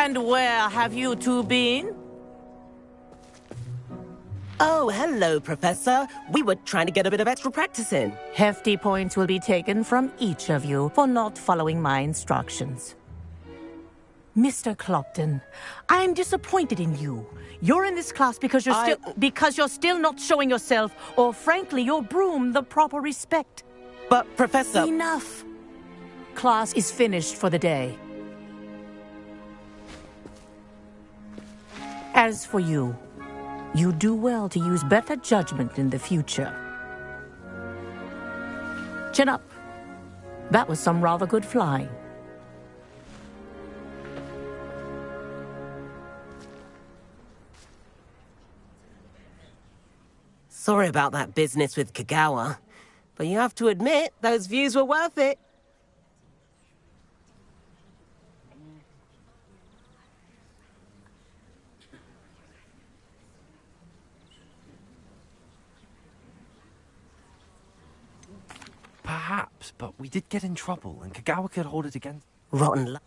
And where have you two been? Oh, hello, Professor. We were trying to get a bit of extra practice in. Hefty points will be taken from each of you for not following my instructions. Mr. Clopton, I'm disappointed in you. You're in this class because you're still not showing yourself, or frankly, your broom the proper respect. But, Professor... Enough! Class is finished for the day. As for you, you do well to use better judgment in the future. Chin up. That was some rather good flying. Sorry about that business with Kagawa, but you have to admit, those views were worth it. Perhaps, but we did get in trouble, and Kagawa could hold it against... Rotten luck.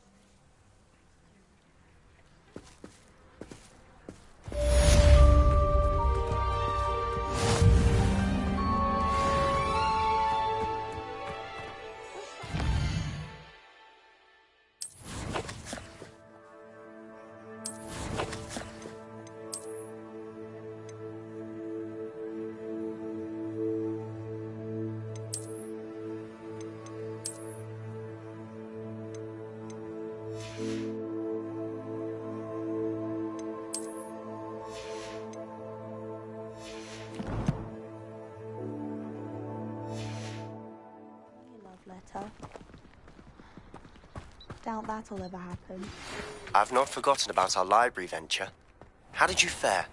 Letter. Doubt that'll ever happen. I've not forgotten about our library venture. How did you fare?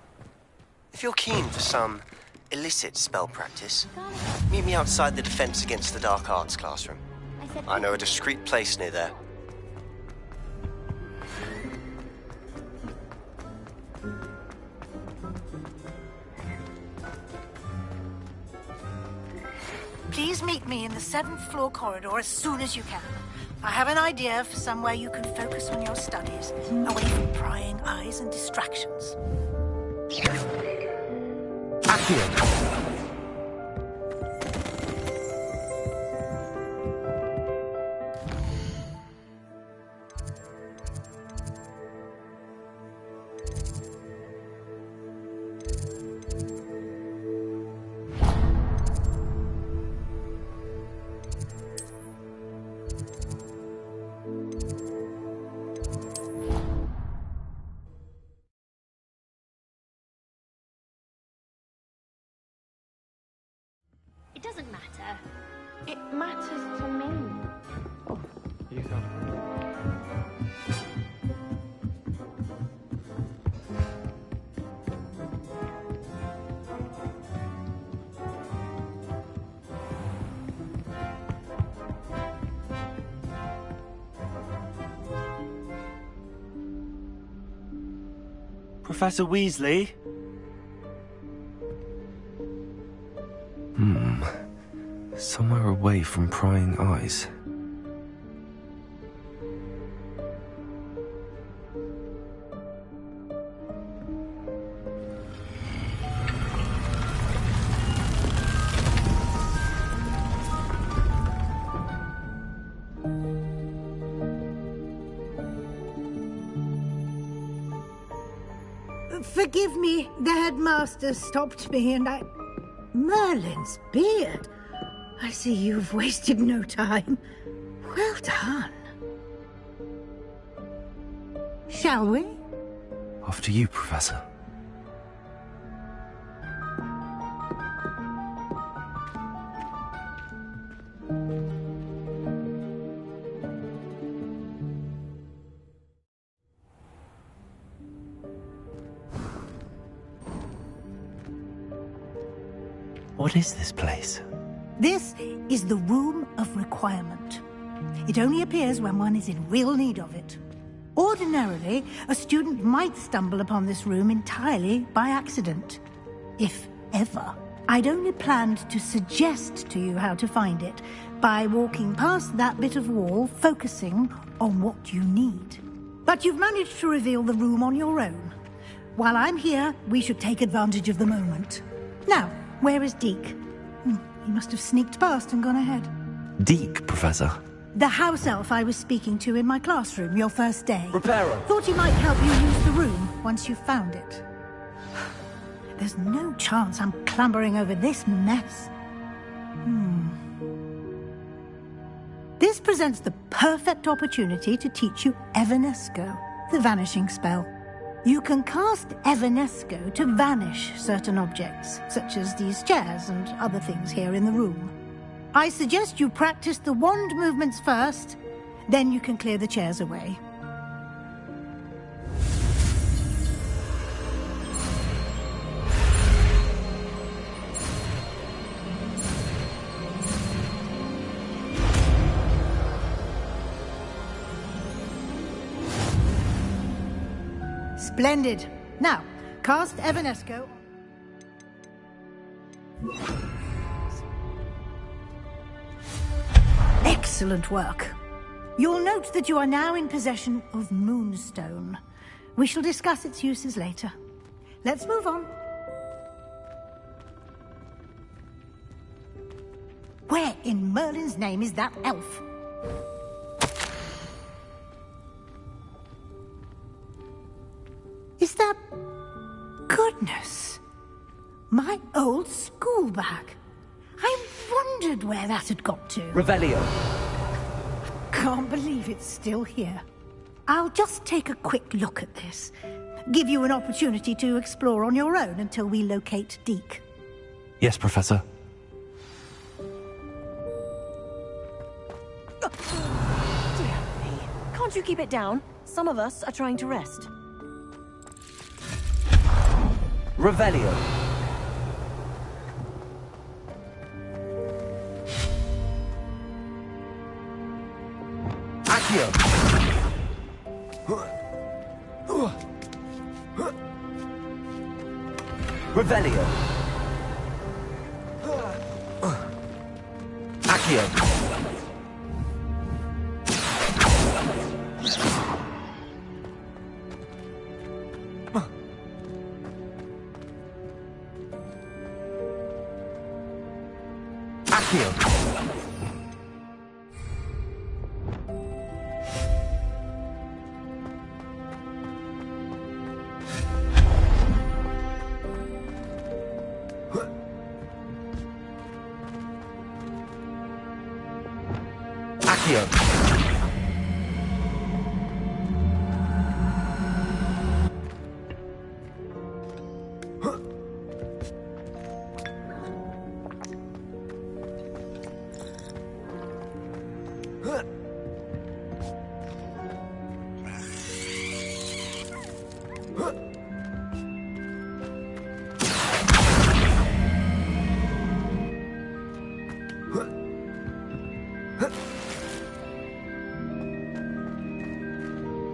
If you're keen for some illicit spell practice, meet me outside the Defense Against the Dark Arts classroom. I know a discreet place near there. Please meet me in the 7th floor corridor as soon as you can. I have an idea for somewhere you can focus on your studies, away from prying eyes and distractions. Accio! It doesn't matter. It matters to me. You go. Professor Weasley? Somewhere away from prying eyes. Forgive me, the headmaster stopped me and I... Merlin's beard! I see you've wasted no time. Well done. Shall we? After you, Professor. What is this place? This is the Room of Requirement. It only appears when one is in real need of it. Ordinarily, a student might stumble upon this room entirely by accident. If ever. I'd only planned to suggest to you how to find it by walking past that bit of wall, focusing on what you need. But you've managed to reveal the room on your own. While I'm here, we should take advantage of the moment. Now, where is Deke? He must have sneaked past and gone ahead. Deke, Professor. The house elf I was speaking to in my classroom your first day. Reparo. Thought he might help you use the room once you've found it. There's no chance I'm clambering over this mess. This presents the perfect opportunity to teach you Evanesco, the vanishing spell. You can cast Evanesco to vanish certain objects, such as these chairs and other things here in the room. I suggest you practice the wand movements first, then you can clear the chairs away. Splendid. Now, cast Evanesco. Excellent work. You'll note that you are now in possession of Moonstone. We shall discuss its uses later. Let's move on. Where in Merlin's name is that elf? Is that... Goodness! My old school bag. I wondered where that had got to. Revelio. Can't believe it's still here. I'll just take a quick look at this. Give you an opportunity to explore on your own until we locate Deke. Yes, Professor. Dear me. Can't you keep it down? Some of us are trying to rest. Revelio. Accio. Revelio. Accio. Accio. Accio.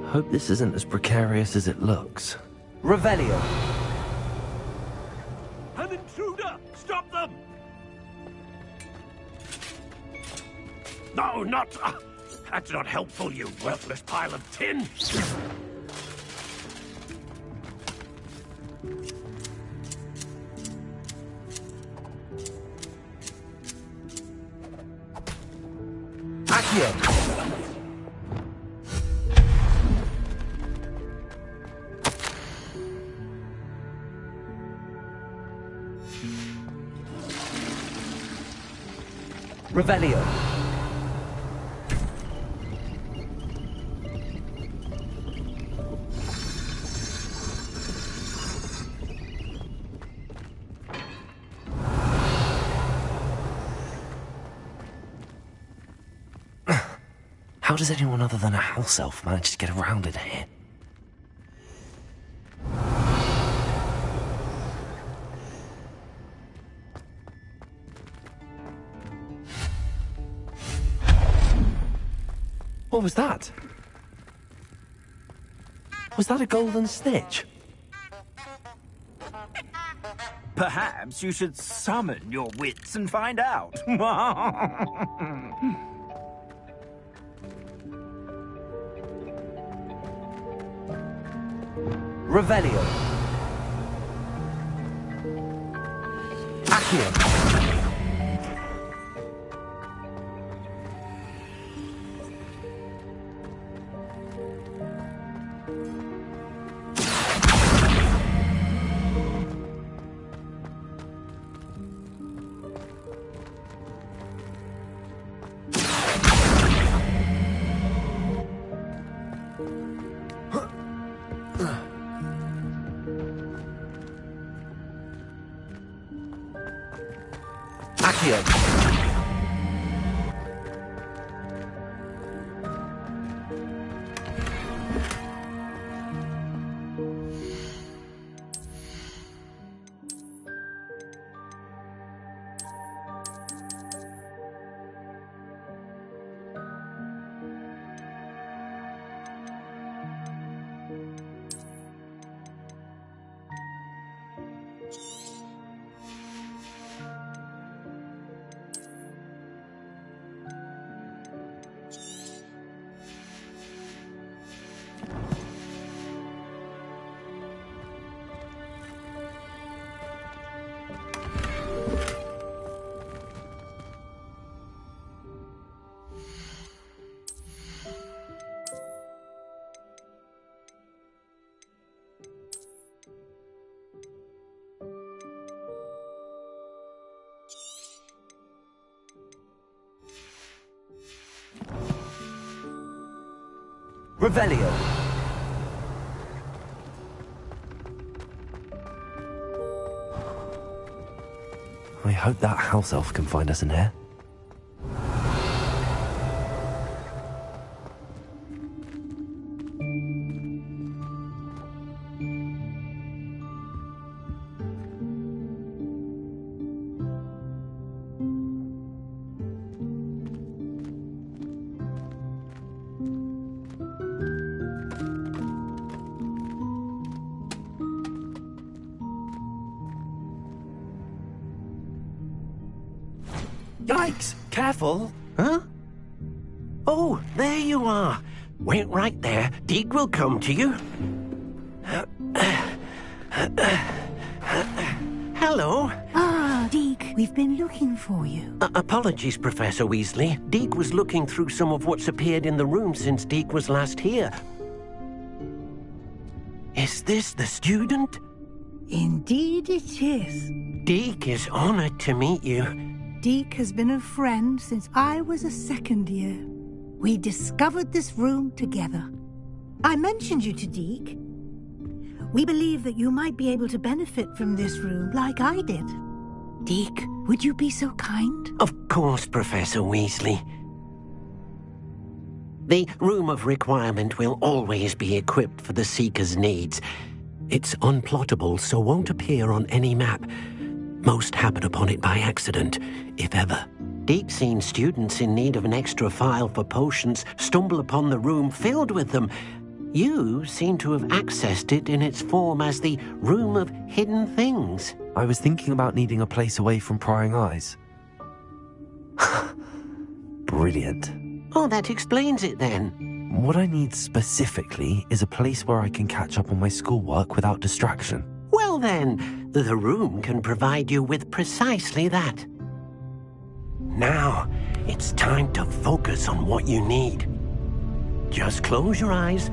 Hope this isn't as precarious as it looks. Revelio. An intruder! Stop them! No, not... that's not helpful, you worthless pile of tin! Accio. Revelio. How does anyone other than a house elf manage to get around in here? What was that? Was that a golden snitch? Perhaps you should summon your wits and find out. Revelio. Accio. Accio. Revelio. I hope that house elf can find us in here. Yikes! Careful! Huh? Oh, there you are. Wait right there. Deek will come to you. Hello. Ah, Deek, we've been looking for you. Apologies, Professor Weasley. Deek was looking through some of what's appeared in the room since Deek was last here. Is this the student? Indeed it is. Deek is honored to meet you. Deek has been a friend since I was a second year. We discovered this room together. I mentioned you to Deek. We believe that you might be able to benefit from this room like I did. Deek, would you be so kind? Of course, Professor Weasley. The Room of Requirement will always be equipped for the Seeker's needs. It's unplottable, so won't appear on any map. Most happen upon it by accident, if ever. Deep seen students in need of an extra file for potions stumble upon the room filled with them. You seem to have accessed it in its form as the Room of Hidden Things. I was thinking about needing a place away from prying eyes. Brilliant. Oh, that explains it then. What I need specifically is a place where I can catch up on my schoolwork without distraction. Well then, the room can provide you with precisely that. Now, it's time to focus on what you need. Just close your eyes.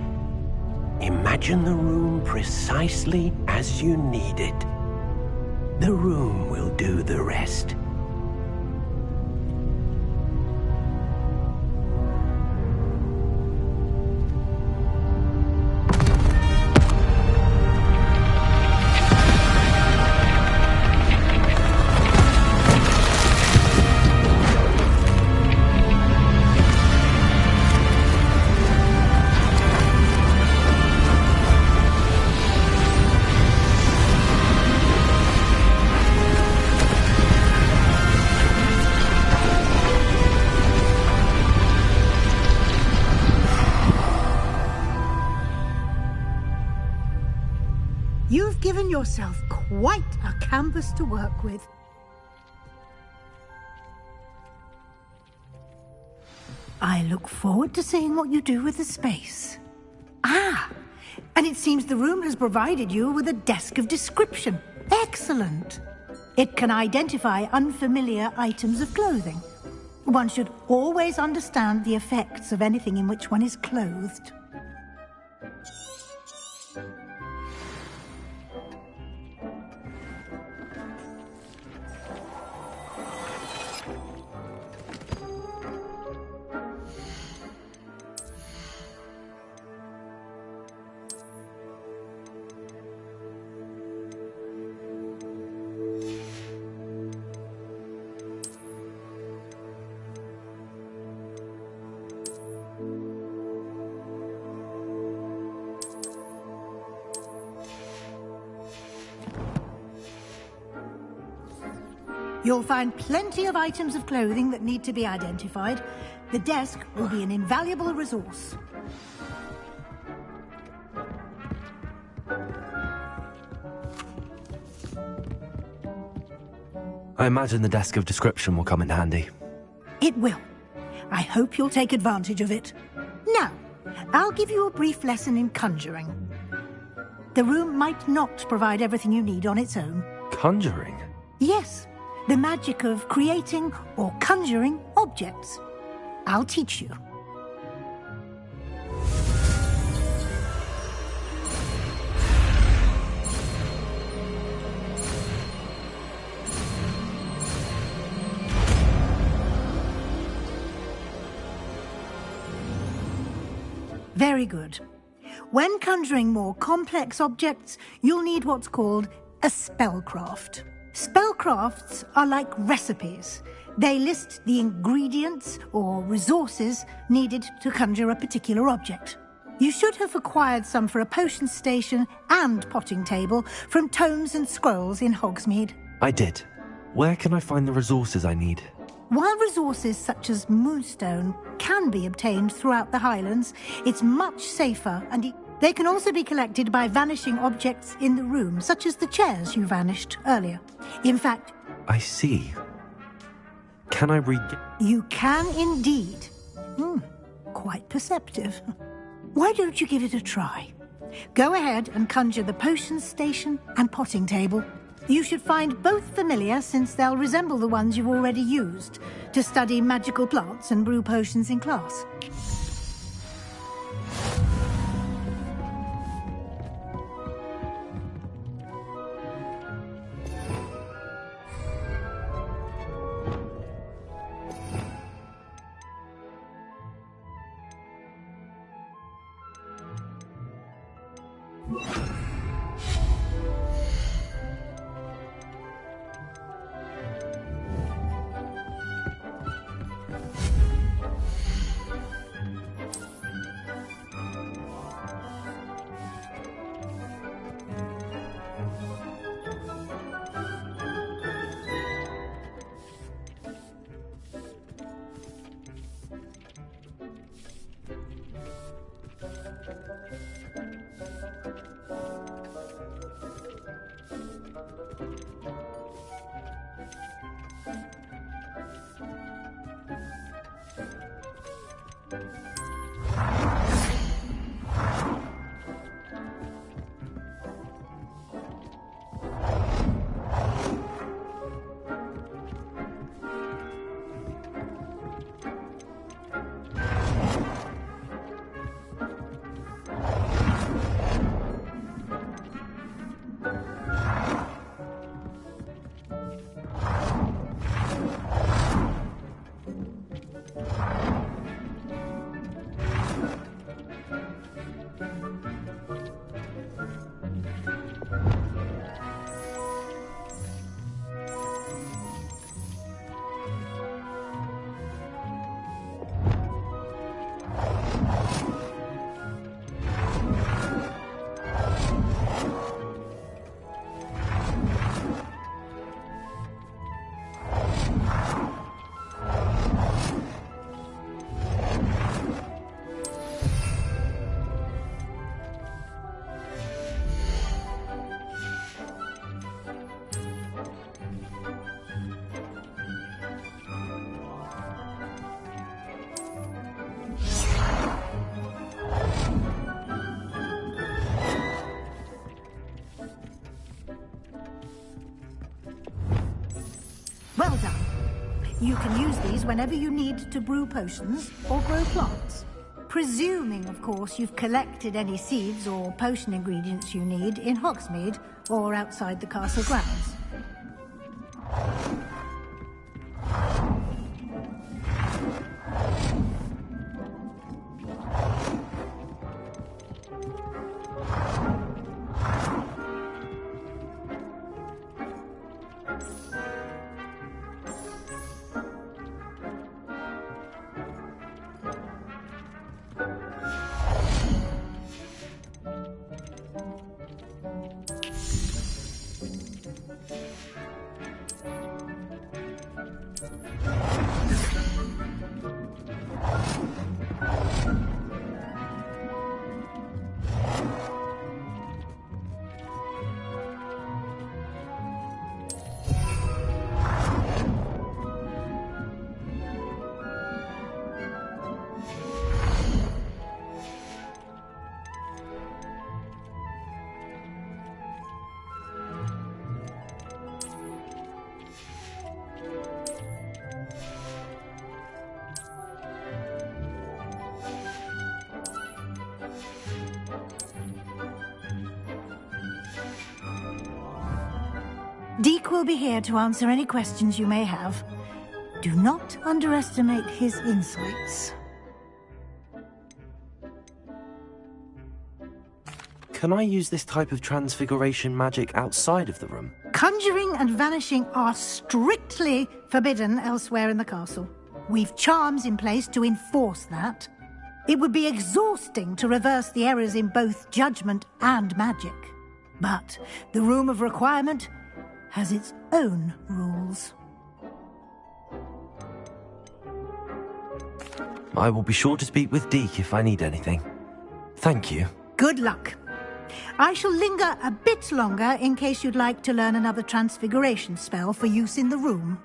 Imagine the room precisely as you need it. The room will do the rest. You've given yourself quite a canvas to work with. I look forward to seeing what you do with the space. Ah, And it seems the room has provided you with a desk of description. Excellent. It can identify unfamiliar items of clothing. One should always understand the effects of anything in which one is clothed. You'll find plenty of items of clothing that need to be identified. The desk will be an invaluable resource. I imagine the desk of description will come in handy. It will. I hope you'll take advantage of it. Now, I'll give you a brief lesson in conjuring. The room might not provide everything you need on its own. Conjuring? Yes. The magic of creating or conjuring objects. I'll teach you. Very good. When conjuring more complex objects, you'll need what's called a spellcraft. Spellcrafts are like recipes. They list the ingredients or resources needed to conjure a particular object. You should have acquired some for a potion station and potting table from tomes and scrolls in Hogsmeade. I did. Where can I find the resources I need? While resources such as moonstone can be obtained throughout the Highlands, it's much safer and they can also be collected by vanishing objects in the room, such as the chairs you vanished earlier. In fact... I see. Can I read... You can indeed. Quite perceptive. Why don't you give it a try? Go ahead and conjure the potion station and potting table. You should find both familiar, since they'll resemble the ones you've already used to study magical plants and brew potions in class. Well done. You can use these whenever you need to brew potions or grow plants. Presuming, of course, you've collected any seeds or potion ingredients you need in Hogsmeade or outside the castle grounds. Deke will be here to answer any questions you may have. Do not underestimate his insights. Can I use this type of transfiguration magic outside of the room? Conjuring and vanishing are strictly forbidden elsewhere in the castle. We've charms in place to enforce that. It would be exhausting to reverse the errors in both judgment and magic. But the Room of Requirement has its own rules. I will be sure to speak with Deke if I need anything. Thank you. Good luck. I shall linger a bit longer in case you'd like to learn another transfiguration spell for use in the room.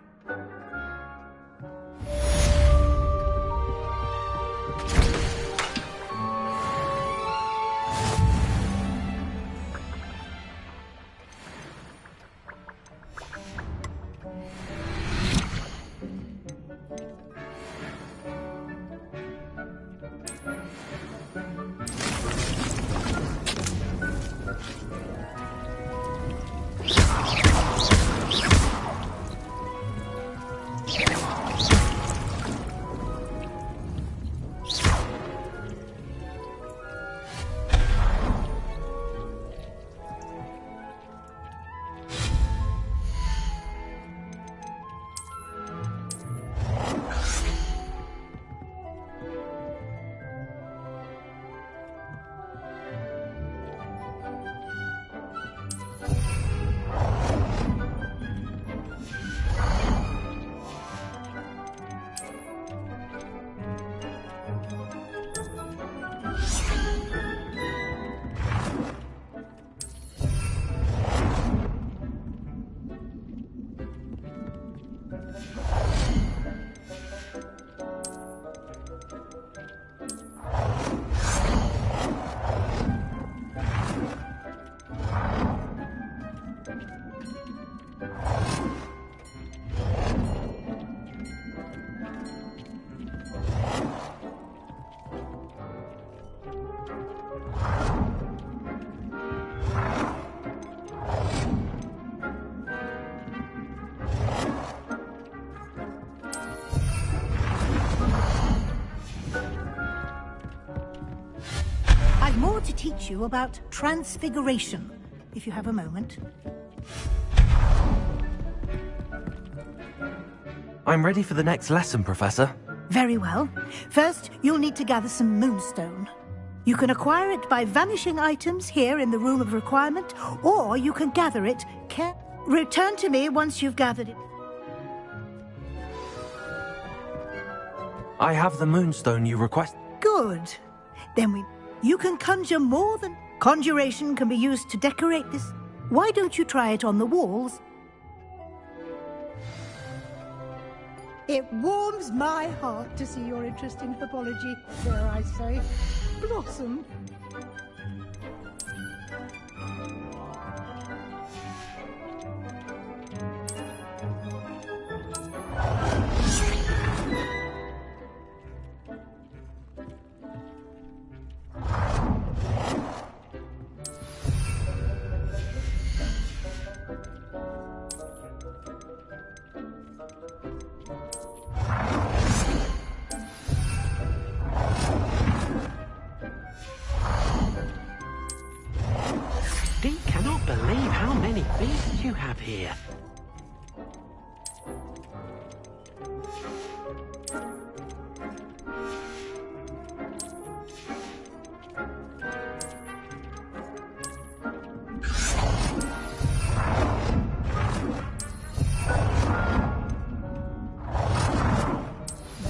More to teach you about transfiguration, if you have a moment. I'm ready for the next lesson, Professor. Very well. First, you'll need to gather some moonstone. You can acquire it by vanishing items here in the Room of Requirement, or you can gather it. Return to me once you've gathered it. I have the moonstone you request. Good. Then you can conjure more than... Conjuration can be used to decorate this. Why don't you try it on the walls? It warms my heart to see your interest in herbology, dare I say, blossom. have here?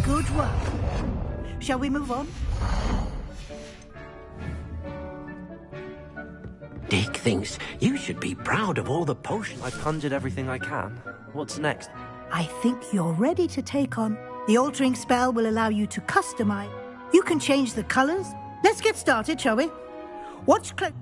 Good work. Shall we move on? Dick thinks you should be proud of all the potions. I conjured everything I can. What's next? I think you're ready to take on. The altering spell will allow you to customize. You can change the colors. Let's get started, shall we? Watch close.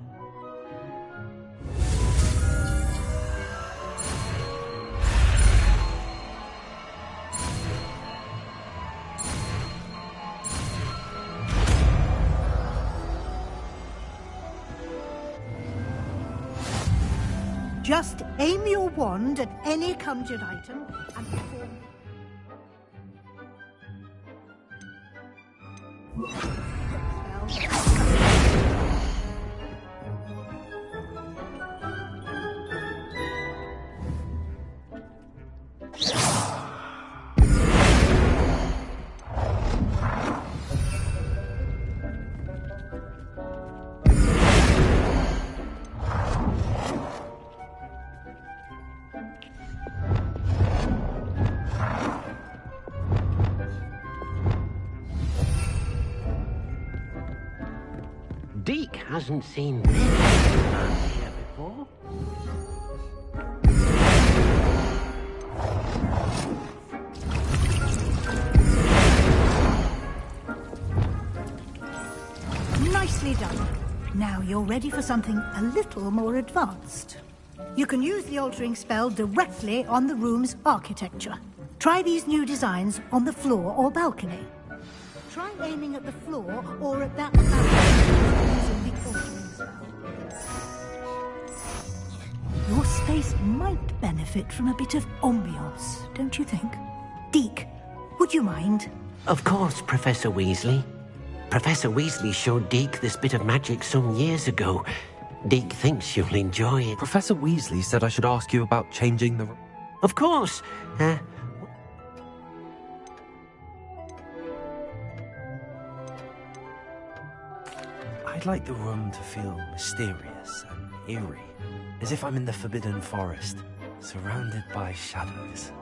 Just aim your wand at any conjured item and perform. Deke hasn't seen this around here before. Nicely done. Now you're ready for something a little more advanced. You can use the altering spell directly on the room's architecture. Try these new designs on the floor or balcony. Try aiming at the floor or at that balcony using the altering spell. Your space might benefit from a bit of ambiance, don't you think? Deke, would you mind? Of course, Professor Weasley. Professor Weasley showed Deke this bit of magic some years ago. Deke thinks you'll enjoy it. Professor Weasley said I should ask you about changing the... Of course. I'd like the room to feel mysterious and eerie, as if I'm in the Forbidden Forest, surrounded by shadows.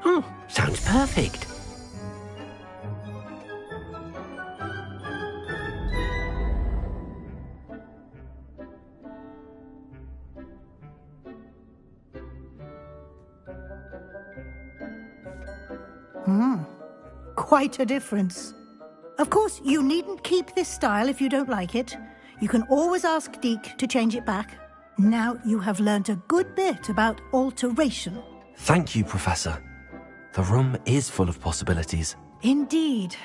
Oh, sounds perfect. Quite a difference. Of course, you needn't keep this style if you don't like it. You can always ask Deke to change it back. Now you have learnt a good bit about alteration. Thank you, Professor. The room is full of possibilities. Indeed.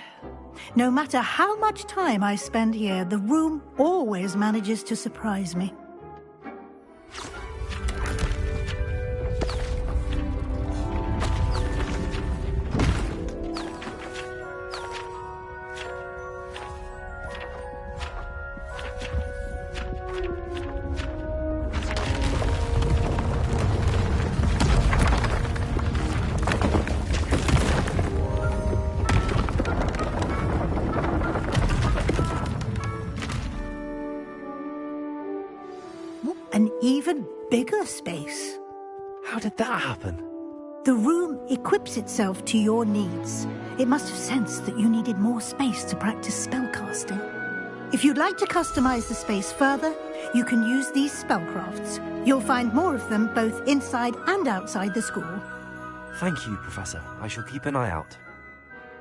No matter how much time I spend here, the room always manages to surprise me. An even bigger space. How did that happen? The room equips itself to your needs. It must have sensed that you needed more space to practice spellcasting. If you'd like to customize the space further, you can use these spellcrafts. You'll find more of them both inside and outside the school. Thank you, Professor. I shall keep an eye out.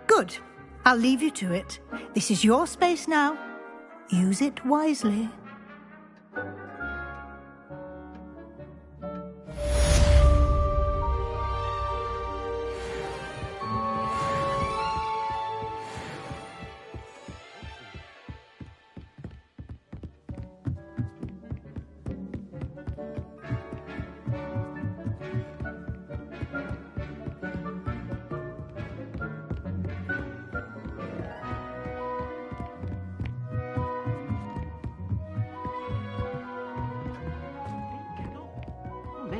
Good. I'll leave you to it. This is your space now. Use it wisely.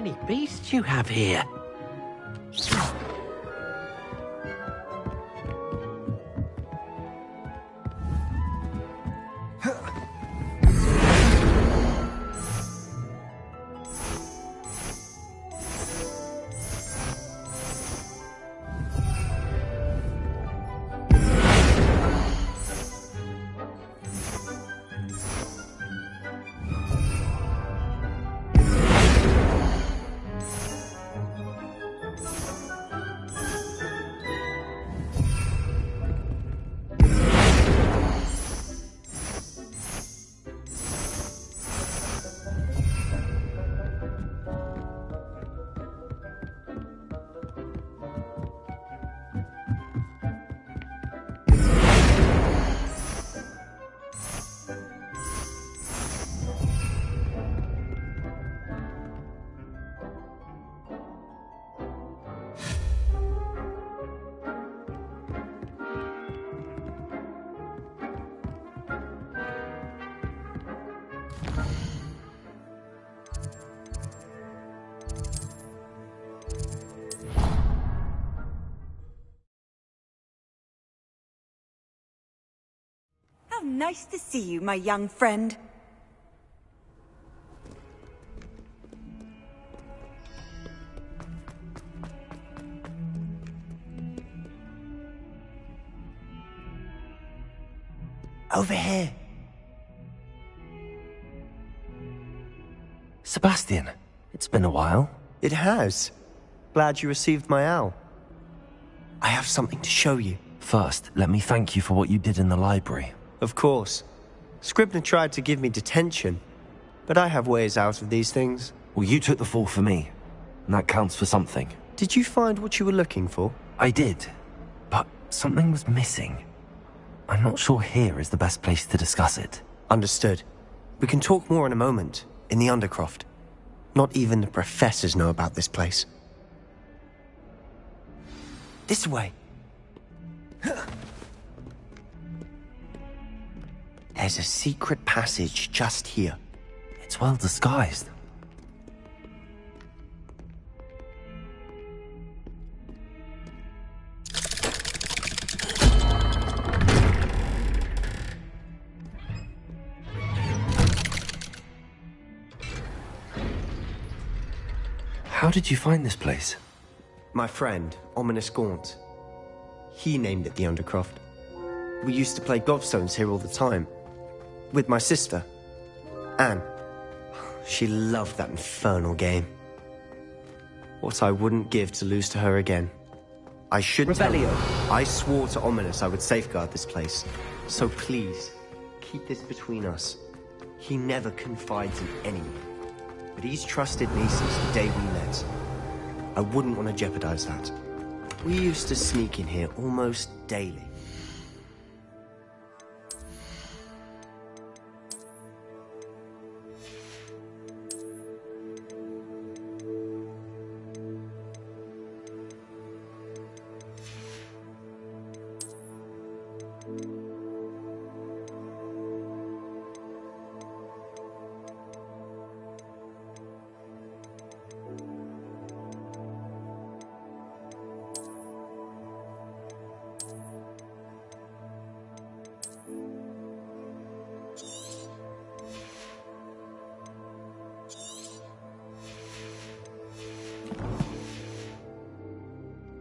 many beasts you have here. How nice to see you, my young friend. Over here. Sebastian, it's been a while. It has. Glad you received my owl. I have something to show you. First, let me thank you for what you did in the library. Of course. Scribner tried to give me detention, but I have ways out of these things. Well, you took the fall for me, and that counts for something. Did you find what you were looking for? I did, but something was missing. I'm not sure here is the best place to discuss it. Understood. We can talk more in a moment, in the Undercroft. Not even the professors know about this place. This way. There's a secret passage just here. It's well disguised. How did you find this place? My friend, Ominous Gaunt. He named it the Undercroft. We used to play gobstones here all the time. With my sister, Anne. She loved that infernal game. What I wouldn't give to lose to her again. I should tell Revelio. her. I swore to Ominous I would safeguard this place. So please, keep this between us. He never confides in anyone. But he's trusted me since the day we met. I wouldn't want to jeopardize that. We used to sneak in here almost daily.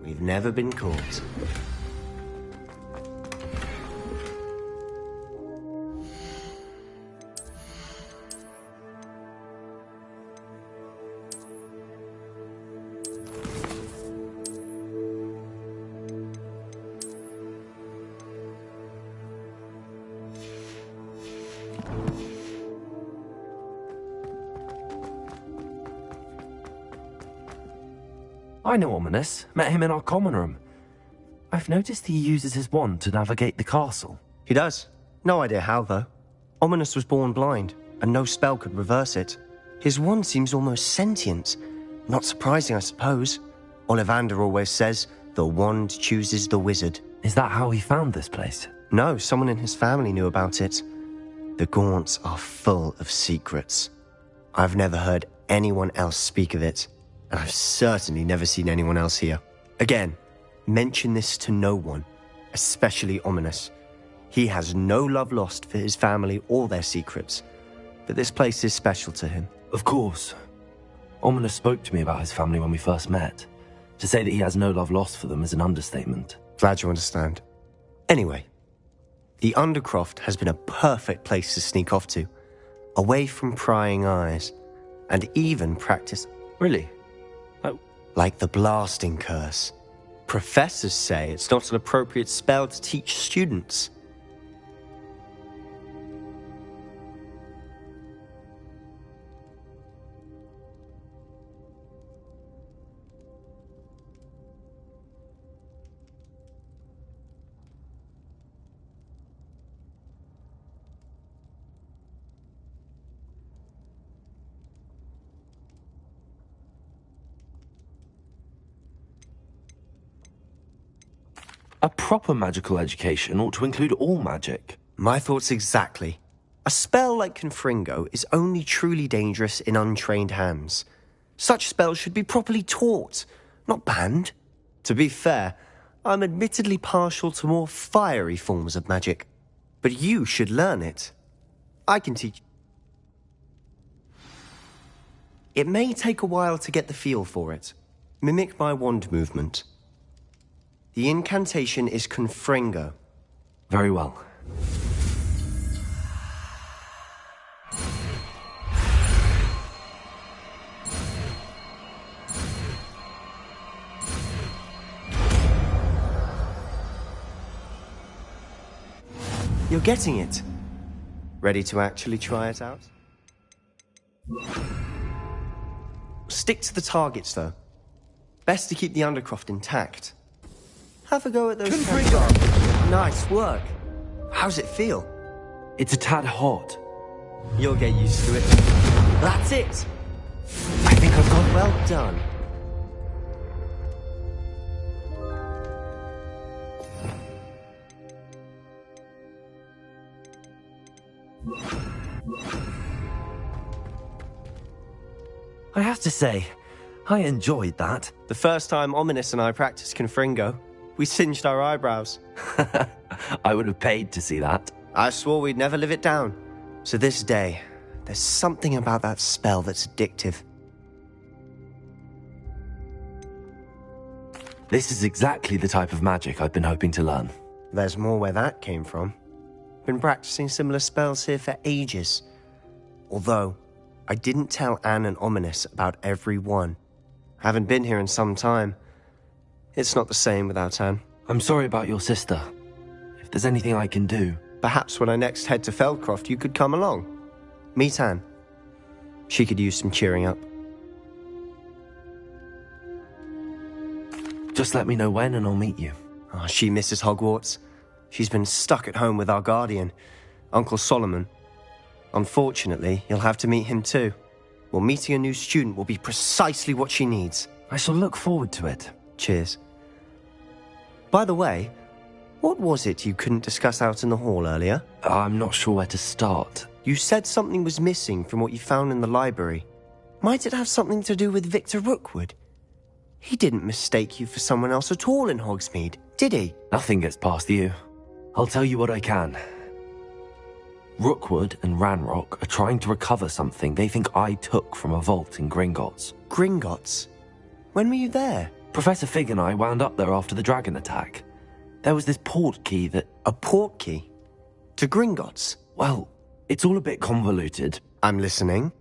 We've never been caught. I know Ominous. Met him in our common room. I've noticed he uses his wand to navigate the castle. He does. No idea how, though. Ominous was born blind, and no spell could reverse it. His wand seems almost sentient. Not surprising, I suppose. Ollivander always says, the wand chooses the wizard. Is that how he found this place? No, someone in his family knew about it. The Gaunts are full of secrets. I've never heard anyone else speak of it. I've certainly never seen anyone else here. Again, mention this to no one, especially Ominis. He has no love lost for his family or their secrets, but this place is special to him. Of course. Ominis spoke to me about his family when we first met. To say that he has no love lost for them is an understatement. Glad you understand. Anyway, the Undercroft has been a perfect place to sneak off to, away from prying eyes, and even practice... Really? Like the blasting curse. Professors say it's not an appropriate spell to teach students. A proper magical education ought to include all magic. My thoughts exactly. A spell like Confringo is only truly dangerous in untrained hands. Such spells should be properly taught, not banned. To be fair, I'm admittedly partial to more fiery forms of magic. But you should learn it. I can teach... It may take a while to get the feel for it. Mimic my wand movement. The incantation is Confringo. Very well. You're getting it. Ready to actually try it out? Stick to the targets, though. Best to keep the Undercroft intact. Have a go at those... Nice work. How's it feel? It's a tad hot. You'll get used to it. That's it! I think I've got it. Well done. I have to say, I enjoyed that. The first time Ominis and I practiced Confringo, we singed our eyebrows. I would have paid to see that. I swore we'd never live it down. To this day, there's something about that spell that's addictive. This is exactly the type of magic I've been hoping to learn. There's more where that came from. Been practicing similar spells here for ages. Although, I didn't tell Anne and Ominis about every one. Haven't been here in some time. It's not the same without Anne. I'm sorry about your sister. If there's anything I can do... Perhaps when I next head to Feldcroft, you could come along. Meet Anne. She could use some cheering up. Just let me know when and I'll meet you. Oh, she misses Hogwarts. She's been stuck at home with our guardian, Uncle Solomon. Unfortunately, you'll have to meet him too. Well, meeting a new student will be precisely what she needs. I shall look forward to it. Cheers. By the way, what was it you couldn't discuss out in the hall earlier? I'm not sure where to start. You said something was missing from what you found in the library. Might it have something to do with Victor Rookwood? He didn't mistake you for someone else at all in Hogsmeade, did he? Nothing gets past you. I'll tell you what I can. Rookwood and Ranrock are trying to recover something they think I took from a vault in Gringotts. Gringotts? When were you there? Professor Fig and I wound up there after the dragon attack. There was this port key that... A port key? To Gringotts? Well, it's all a bit convoluted. I'm listening.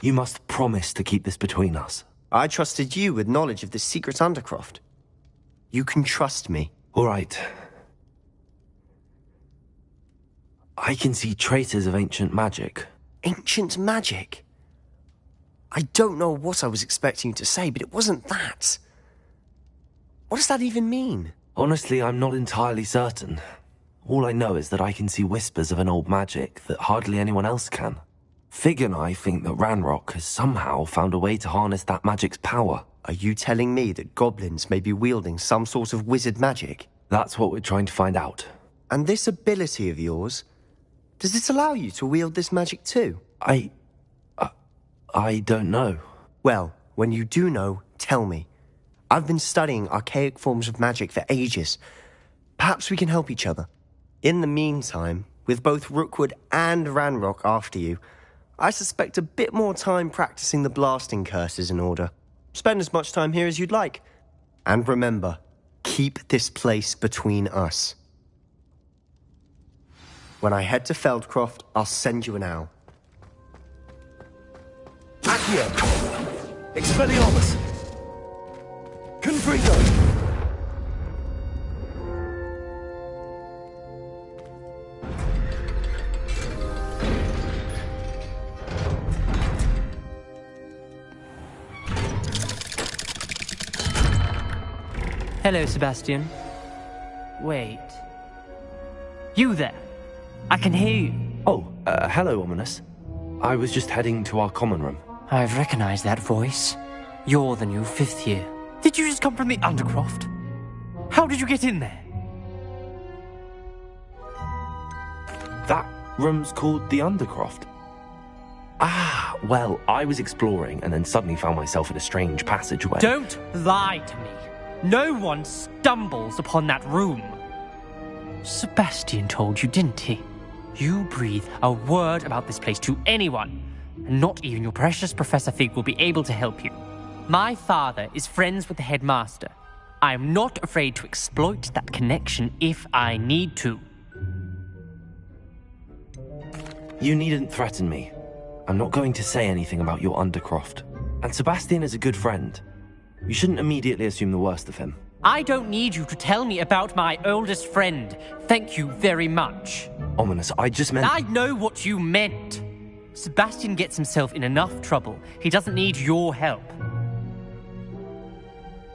You must promise to keep this between us. I trusted you with knowledge of this secret Undercroft. You can trust me. All right. I can see traces of ancient magic. Ancient magic? I don't know what I was expecting you to say, but it wasn't that. What does that even mean? Honestly, I'm not entirely certain. All I know is that I can see whispers of an old magic that hardly anyone else can. Fig and I think that Ranrock has somehow found a way to harness that magic's power. Are you telling me that goblins may be wielding some sort of wizard magic? That's what we're trying to find out. And this ability of yours, does it allow you to wield this magic too? I don't know. Well, when you do know, tell me. I've been studying archaic forms of magic for ages. Perhaps we can help each other. In the meantime, with both Rookwood and Ranrock after you, I suspect a bit more time practicing the blasting curse is in order. Spend as much time here as you'd like. And remember, keep this place between us. When I head to Feldcroft, I'll send you an owl. Accio! Expelliarmus! Confringo! Hello, Sebastian. Wait. You there? I can hear you. Oh, hello, Ominous. I was just heading to our common room. I've recognized that voice. You're the new 5th year. Did you just come from the Undercroft? How did you get in there? That room's called the Undercroft. Ah, well, I was exploring and then suddenly found myself in a strange passageway. Don't lie to me. No one stumbles upon that room. Sebastian told you, didn't he? You breathe a word about this place to anyone, and not even your precious Professor Fig will be able to help you. My father is friends with the headmaster. I am not afraid to exploit that connection if I need to. You needn't threaten me. I'm not going to say anything about your Undercroft. And Sebastian is a good friend. You shouldn't immediately assume the worst of him. I don't need you to tell me about my oldest friend. Thank you very much. Ominous, I just meant... I know what you meant. Sebastian gets himself in enough trouble. He doesn't need your help.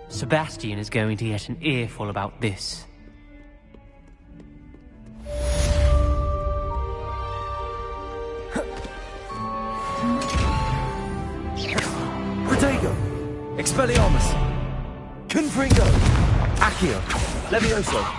Sebastian is going to get an earful about this. Protego! Expelliarmus! Confringo! Accio! Levioso!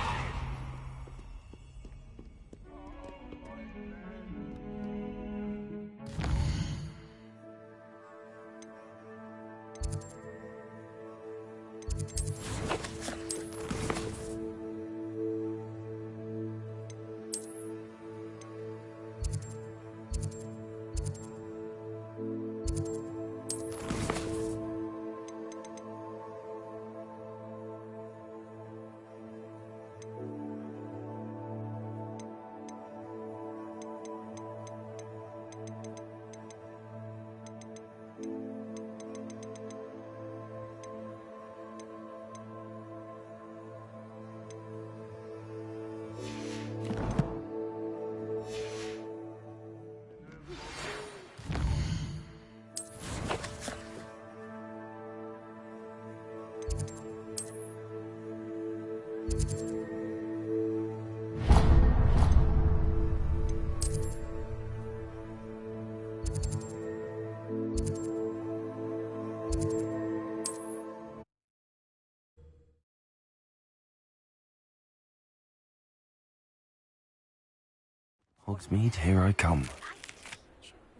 Hogsmeade, here I come.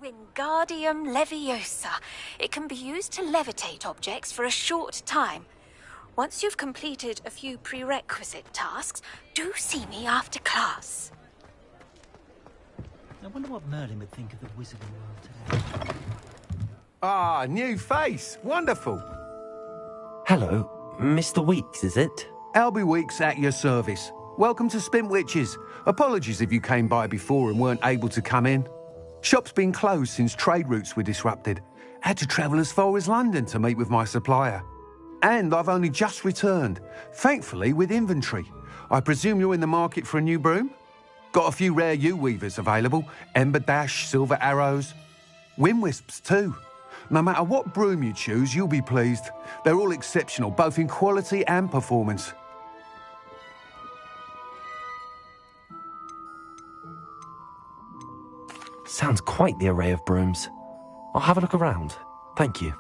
Wingardium Leviosa. It can be used to levitate objects for a short time. Once you've completed a few prerequisite tasks, do see me after class. I wonder what Merlin would think of the wizarding world today. Ah, new face. Wonderful. Hello, Mr. Weeks, is it? Albie Weeks at your service. Welcome to Spintwitches. Apologies if you came by before and weren't able to come in. Shop's been closed since trade routes were disrupted. Had to travel as far as London to meet with my supplier. And I've only just returned, thankfully with inventory. I presume you're in the market for a new broom? Got a few rare yew-weavers available. Ember Dash, Silver Arrows. Windwisps too. No matter what broom you choose, you'll be pleased. They're all exceptional, both in quality and performance. Sounds quite the array of brooms. I'll have a look around. Thank you.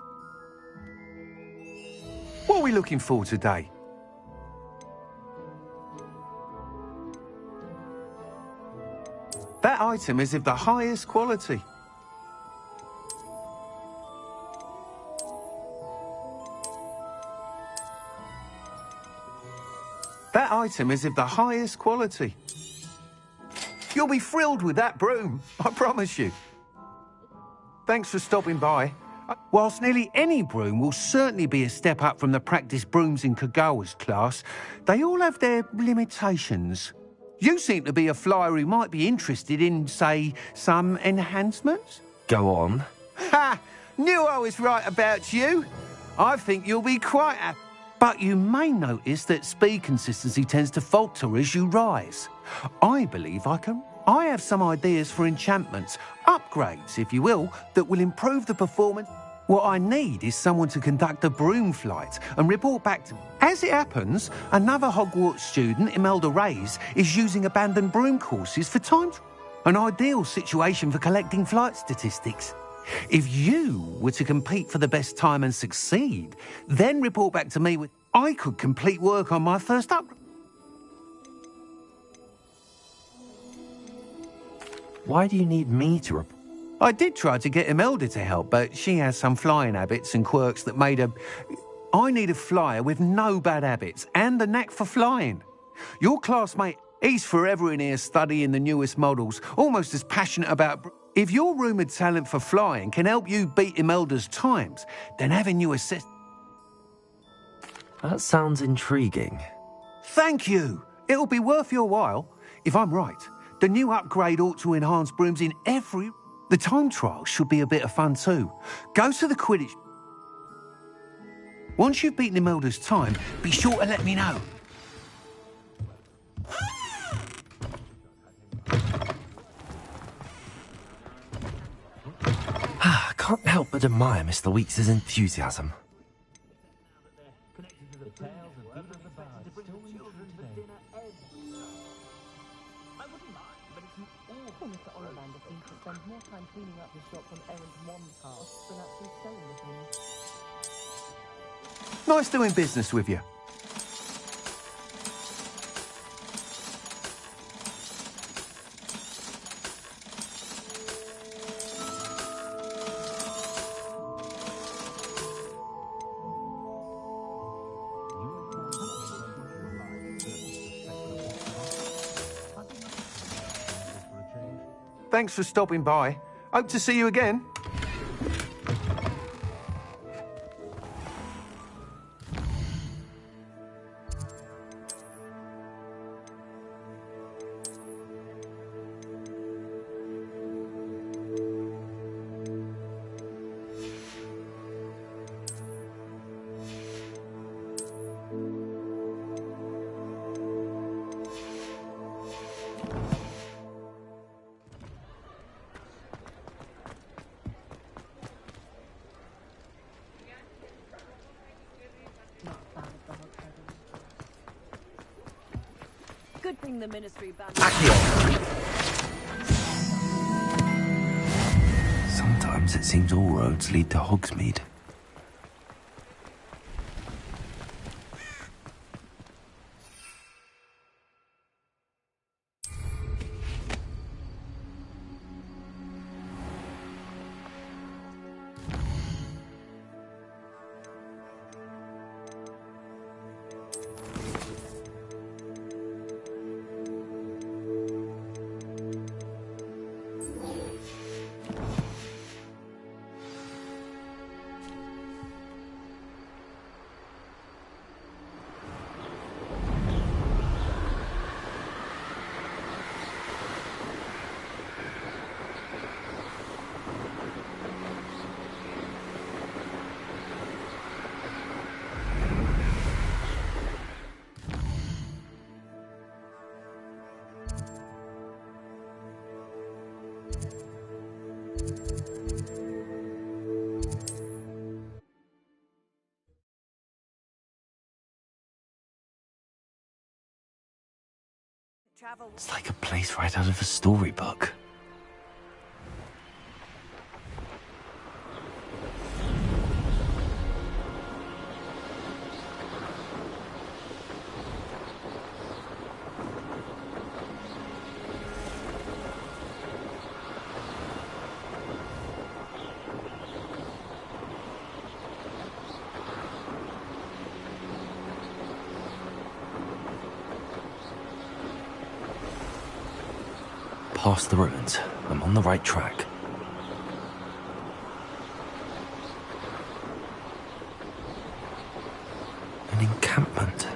What are we looking for today? That item is of the highest quality. That item is of the highest quality. You'll be thrilled with that broom, I promise you. Thanks for stopping by. Whilst nearly any broom will certainly be a step up from the practice brooms in Kagawa's class, they all have their limitations. You seem to be a flyer who might be interested in, say, some enhancements? Go on. Ha! Knew I was right about you. I think you'll be quite happy. But you may notice that speed consistency tends to falter as you rise. I believe I have some ideas for enchantments, upgrades, if you will, that will improve the performance. What I need is someone to conduct a broom flight and report back to me. As it happens, another Hogwarts student, Imelda Reyes, is using abandoned broom courses for time trial. An ideal situation for collecting flight statistics. If you were to compete for the best time and succeed, then report back to me with... I could complete work on my first upgrade. Why do you need me to report? I did try to get Imelda to help, but she has some flying habits and quirks that made her... I need a flyer with no bad habits and the knack for flying. Your classmate, he's forever in here studying the newest models, almost as passionate about... If your rumoured talent for flying can help you beat Imelda's times, then having you assist... That sounds intriguing. Thank you. It'll be worth your while. If I'm right, the new upgrade ought to enhance brooms in every... The time trial should be a bit of fun too. Go to the Quidditch... Once you've beaten Imelda's time, be sure to let me know. I can't help but admire Mr. Weeks' enthusiasm. Nice doing business with you. Thanks for stopping by. Hope to see you again. Good thing the Ministry banned... Sometimes it seems all roads lead to Hogsmeade. It's like a place right out of a storybook. past the ruins. I'm on the right track. An encampment.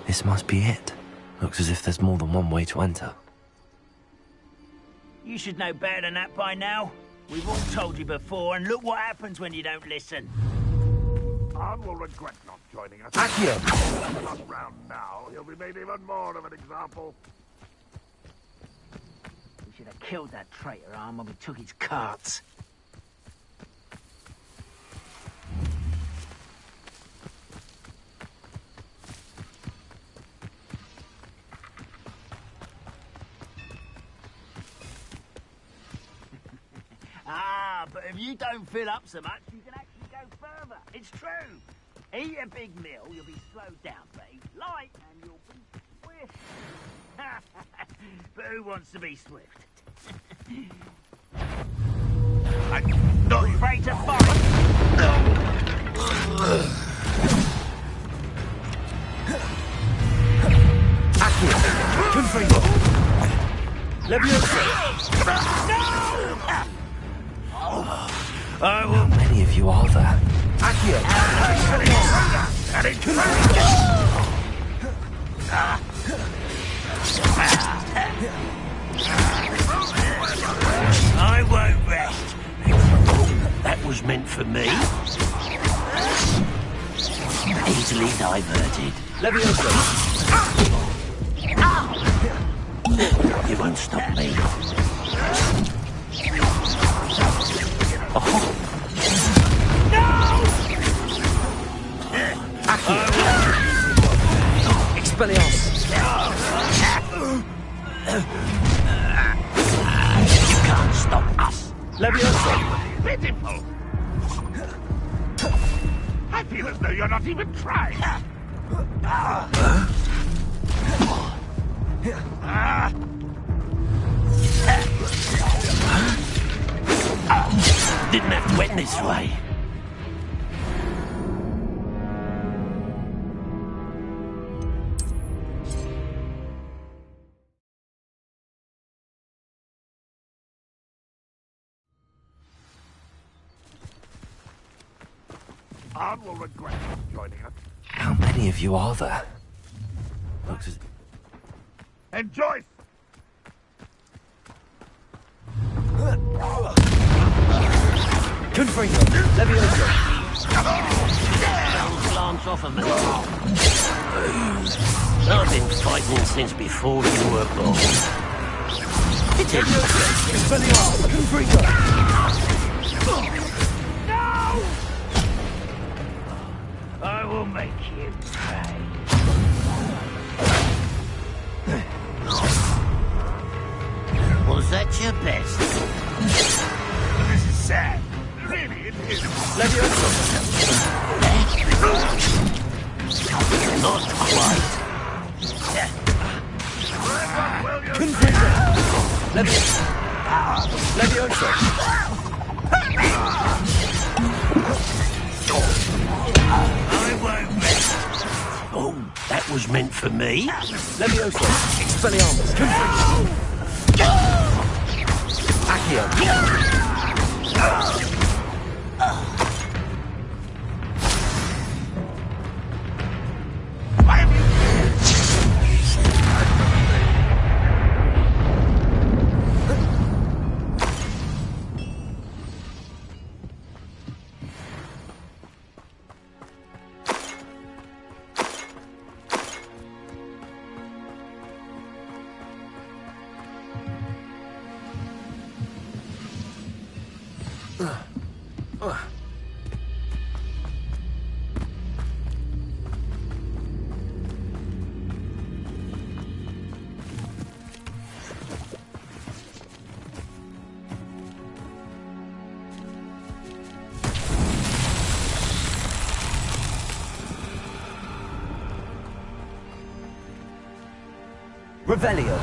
This must be it. Looks as if there's more than one way to enter. You should know better than that by now. We've all told you before, and look what happens when you don't listen. Arn will regret not joining us. Accio! If he's not round now, he'll be made even more of an example. We should have killed that traitor, Arn, when we took his carts. But if you don't fill up so much, you can actually go further. It's true. Eat a big meal, you'll be slowed down, but eat light and you'll be swift. But who wants to be swift? I'm not afraid to fight. Accio! Confringo! Levioso! No! How many of you are there? Accio! I won't rest. That was meant for me. Easily diverted. Levioso! You won't stop me. Expelliarmus! You can't stop us. Levioso! Pitiful! I feel as though you're not even trying. Didn't have to end this way. Arn will regret not joining us. How many of you are there? Looks as... And Joyce! Confringo! Levioso! Don't glance off of me. I've been fighting since before you were born. Expelliarmus! Confringo! I will make you pay. Was that your best? This is sad. Really, it is. Levioso! Not quite. Confringo! Levioso! I won't rest. Oh, that was meant for me. Levioso! Expelliarmus! Confringo! Accio! Revelio.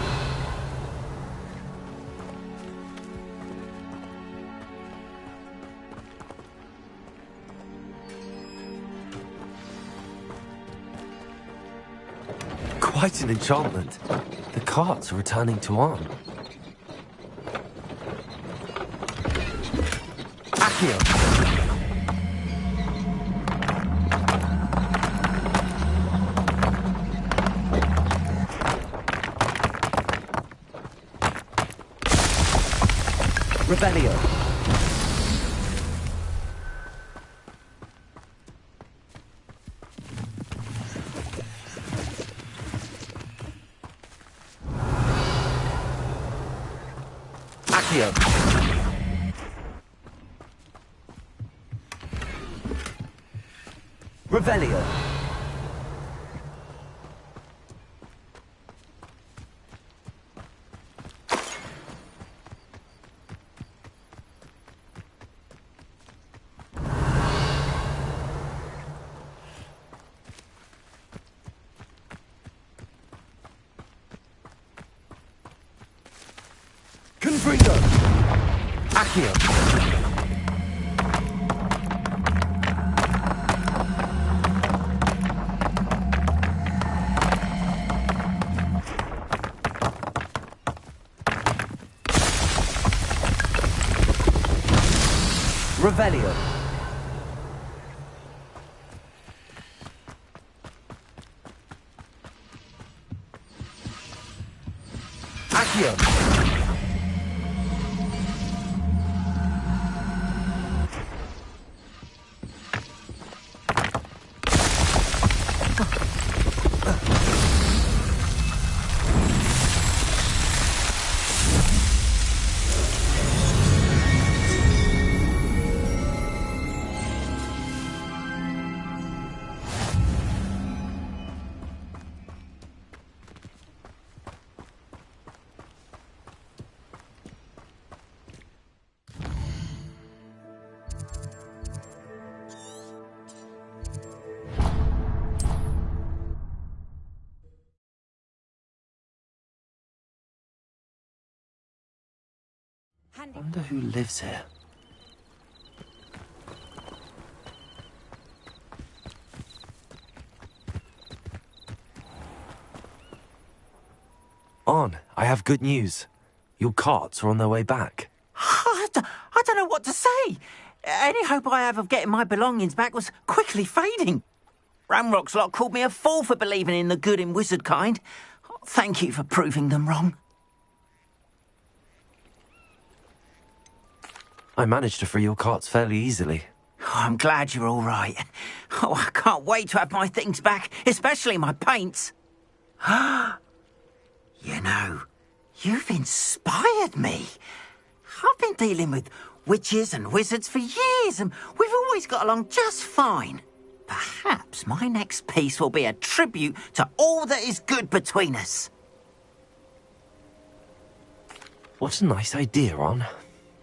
Quite an enchantment. The carts are returning to Arn. Accio. Revelio. Accio. Revelio. Confringo. Accio. Revelio. Accio. I wonder who lives here. On, I have good news. Your carts are on their way back. I don't know what to say. Any hope I have of getting my belongings back was quickly fading. Ranrock's lot called me a fool for believing in the good in wizard kind. Thank you for proving them wrong. I managed to free your carts fairly easily. Oh, I'm glad you're all right. Oh, I can't wait to have my things back, especially my paints. You know, you've inspired me. I've been dealing with witches and wizards for years, and we've always got along just fine. Perhaps my next piece will be a tribute to all that is good between us. What a nice idea, Ron.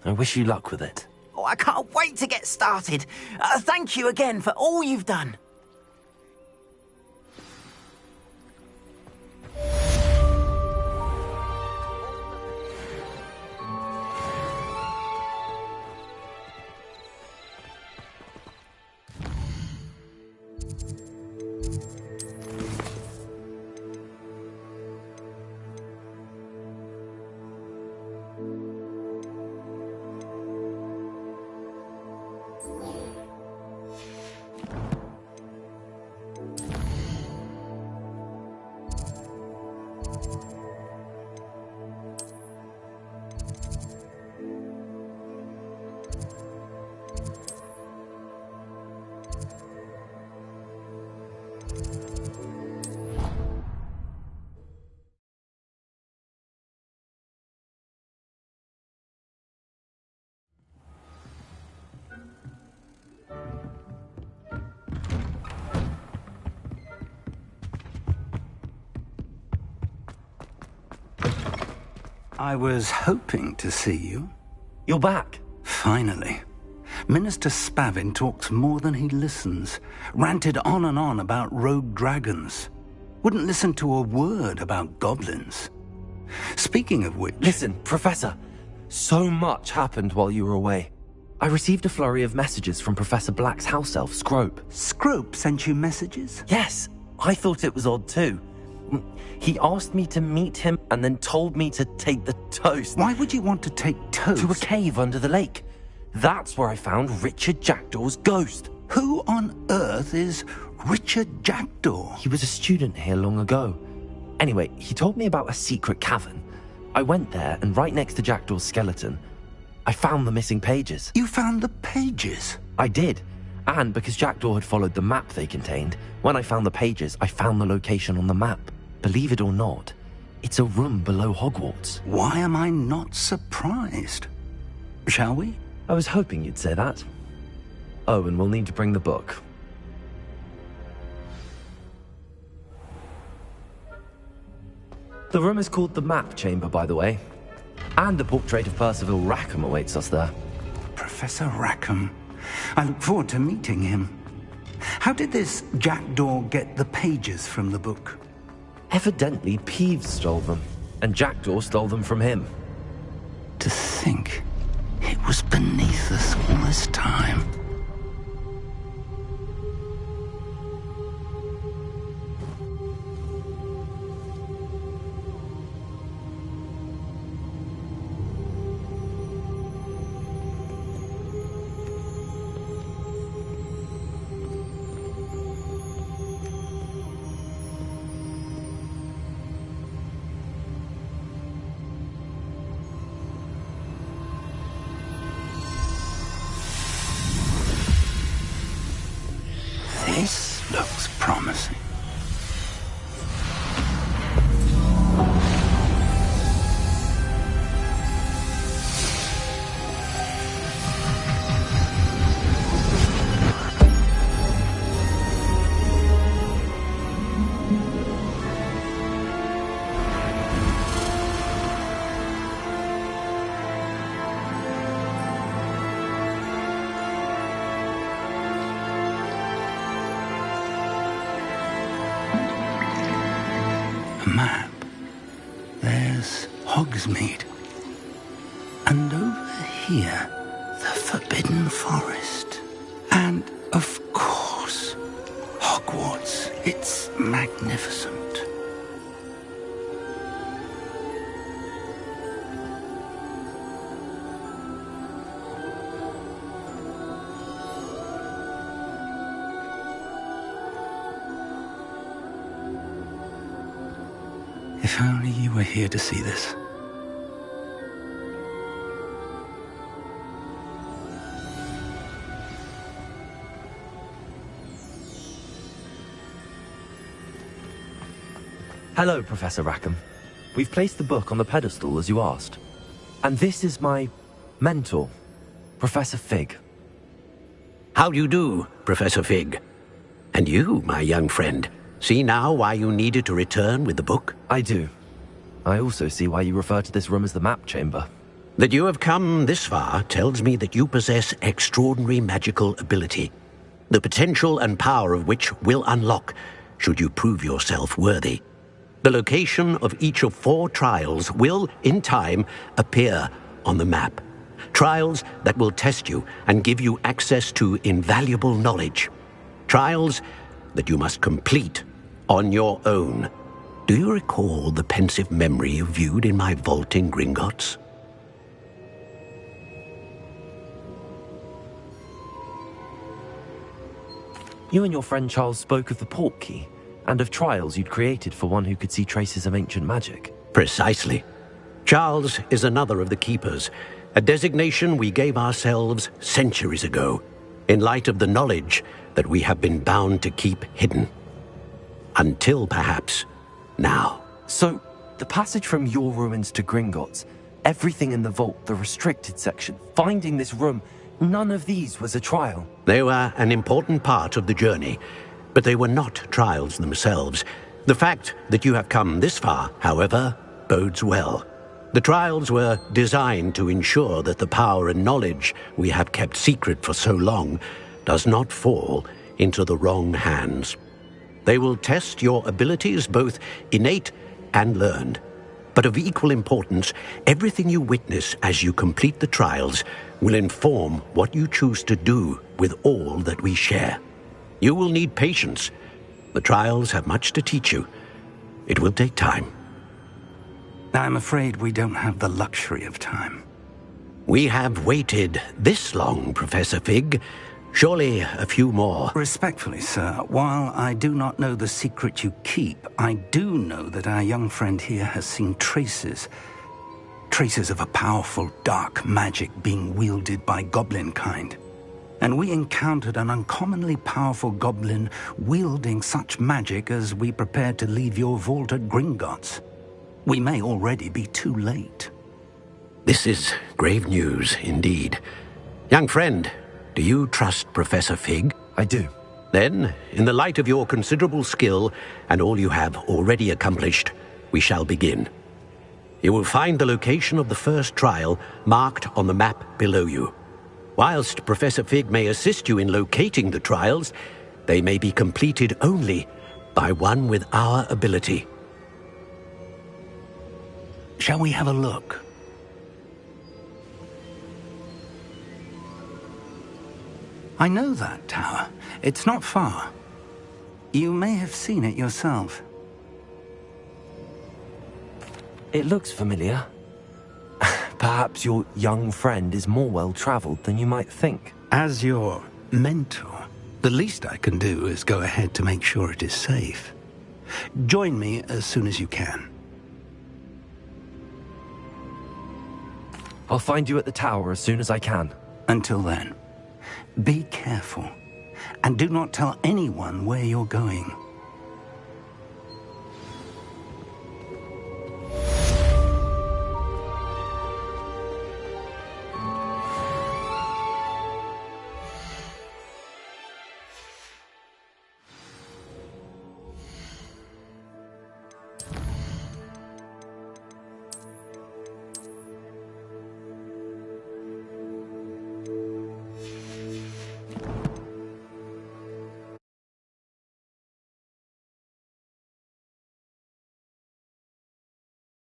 I wish you luck with it. Oh, I can't wait to get started. Thank you again for all you've done. I was hoping to see you. You're back. Finally. Minister Spavin talks more than he listens. Ranted on and on about rogue dragons. Wouldn't listen to a word about goblins. Speaking of which... Listen, Professor. So much happened while you were away. I received a flurry of messages from Professor Black's house elf, Scrope. Scrope sent you messages? Yes. I thought it was odd too. He asked me to meet him and then told me to take the toast. Why would you want to take toast? To a cave under the lake. That's where I found Richard Jackdaw's ghost. Who on earth is Richard Jackdaw? He was a student here long ago. Anyway, he told me about a secret cavern. I went there, and right next to Jackdaw's skeleton, I found the missing pages. You found the pages? I did. And because Jackdaw had followed the map they contained, when I found the pages, I found the location on the map. Believe it or not, it's a room below Hogwarts. Why am I not surprised? Shall we? I was hoping you'd say that. Oh, and we'll need to bring the book. The room is called the Map Chamber, by the way. And a portrait of Percival Rackham awaits us there. Professor Rackham. I look forward to meeting him. How did this Jackdaw get the pages from the book? Evidently, Peeves stole them, and Jackdaw stole them from him. To think it was beneath us all this time. This looks promising. Map. There's Hogsmeade. And over here, the Forbidden Forest. And, of course, Hogwarts. It's magnificent. If only you were here to see this. Hello, Professor Rackham. We've placed the book on the pedestal, as you asked. And this is my mentor, Professor Fig. How do you do, Professor Fig? And you, my young friend, see now why you needed to return with the book? I do. I also see why you refer to this room as the Map Chamber. That you have come this far tells me that you possess extraordinary magical ability, the potential and power of which will unlock should you prove yourself worthy. The location of each of 4 trials will, in time, appear on the map. Trials that will test you and give you access to invaluable knowledge. Trials that you must complete on your own. Do you recall the pensive memory you viewed in my vault in Gringotts? You and your friend Charles spoke of the Portkey, and of trials you'd created for one who could see traces of ancient magic. Precisely. Charles is another of the Keepers, a designation we gave ourselves centuries ago, in light of the knowledge that we have been bound to keep hidden. Until, perhaps, now. So, the passage from your ruins to Gringotts, everything in the vault, the restricted section, finding this room, none of these was a trial. They were an important part of the journey, but they were not trials themselves. The fact that you have come this far, however, bodes well. The trials were designed to ensure that the power and knowledge we have kept secret for so long does not fall into the wrong hands. They will test your abilities, both innate and learned. But of equal importance, everything you witness as you complete the trials will inform what you choose to do with all that we share. You will need patience. The trials have much to teach you. It will take time. I'm afraid we don't have the luxury of time. We have waited this long, Professor Fig. Surely a few more. Respectfully, sir, while I do not know the secret you keep, I do know that our young friend here has seen traces of a powerful dark magic being wielded by goblin kind. And we encountered an uncommonly powerful goblin wielding such magic as we prepared to leave your vault at Gringotts. We may already be too late. This is grave news indeed. Young friend, do you trust Professor Fig? I do. Then, in the light of your considerable skill and all you have already accomplished, we shall begin. You will find the location of the first trial marked on the map below you. Whilst Professor Fig may assist you in locating the trials, they may be completed only by one with our ability. Shall we have a look? I know that tower. It's not far. You may have seen it yourself. It looks familiar. Perhaps your young friend is more well-traveled than you might think. As your mentor, the least I can do is go ahead to make sure it is safe. Join me as soon as you can. I'll find you at the tower as soon as I can. Until then, be careful, and do not tell anyone where you're going.